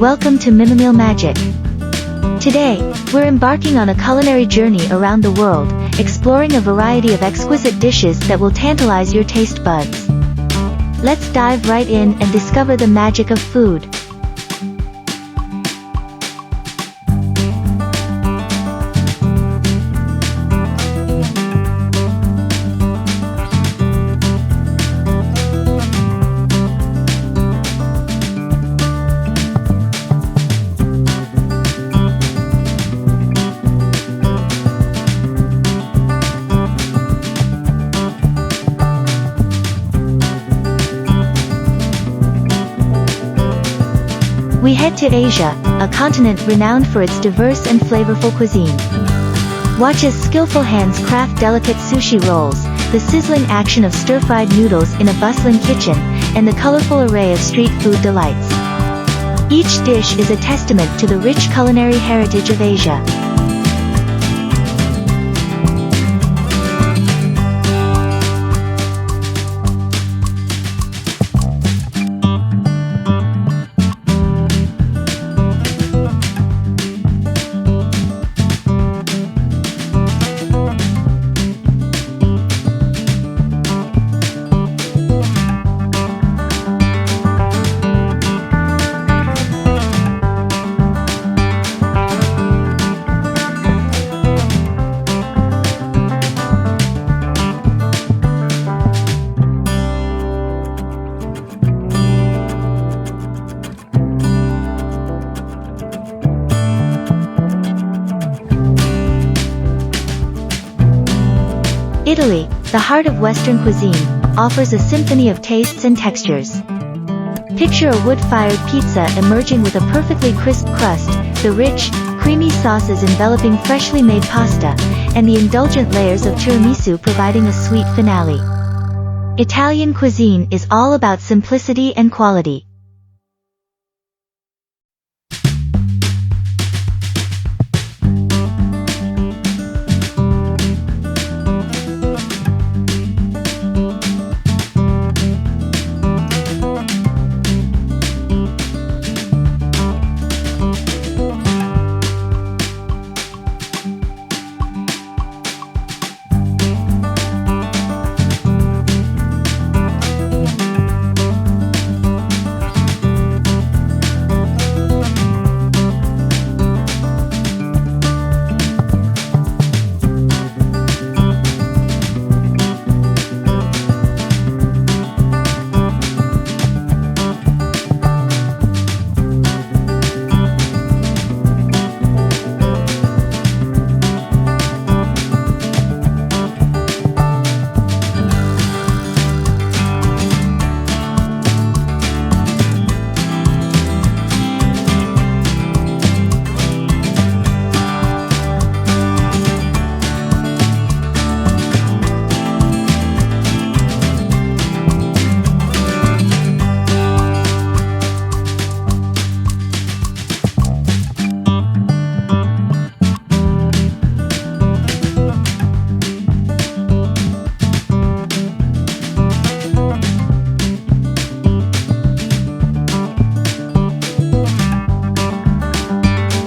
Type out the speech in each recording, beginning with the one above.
Welcome to Mimimealmagic. Today, we're embarking on a culinary journey around the world, exploring a variety of exquisite dishes that will tantalize your taste buds. Let's dive right in and discover the magic of food. We head to Asia, a continent renowned for its diverse and flavorful cuisine. Watch as skillful hands craft delicate sushi rolls, the sizzling action of stir-fried noodles in a bustling kitchen, and the colorful array of street food delights. Each dish is a testament to the rich culinary heritage of Asia. Italy, the heart of Western cuisine, offers a symphony of tastes and textures. Picture a wood-fired pizza emerging with a perfectly crisp crust, the rich, creamy sauces enveloping freshly made pasta, and the indulgent layers of tiramisu providing a sweet finale. Italian cuisine is all about simplicity and quality.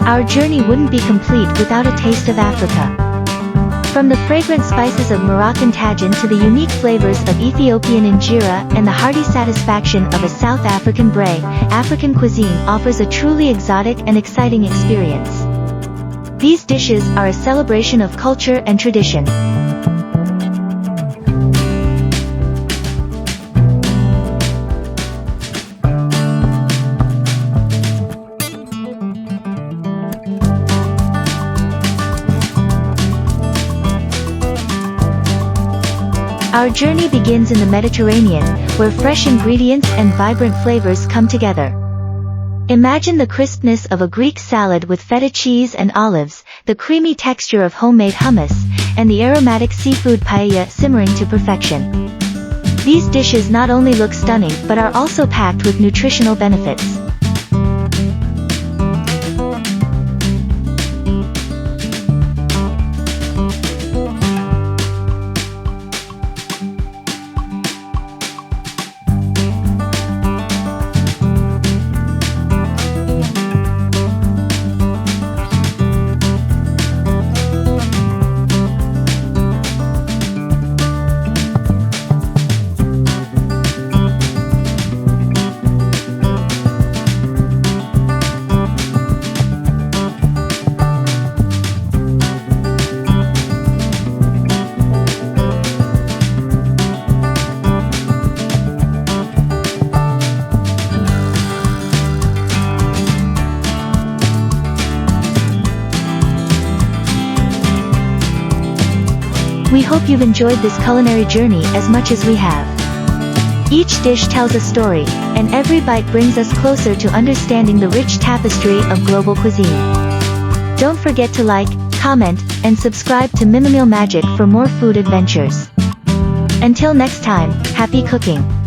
Our journey wouldn't be complete without a taste of Africa. From the fragrant spices of Moroccan tagine to the unique flavors of Ethiopian injera and the hearty satisfaction of a South African braai, African cuisine offers a truly exotic and exciting experience. These dishes are a celebration of culture and tradition. Our journey begins in the Mediterranean, where fresh ingredients and vibrant flavors come together. Imagine the crispness of a Greek salad with feta cheese and olives, the creamy texture of homemade hummus, and the aromatic seafood paella simmering to perfection. These dishes not only look stunning but are also packed with nutritional benefits. We hope you've enjoyed this culinary journey as much as we have. Each dish tells a story, and every bite brings us closer to understanding the rich tapestry of global cuisine. Don't forget to like, comment, and subscribe to Mimimealmagic for more food adventures. Until next time, happy cooking!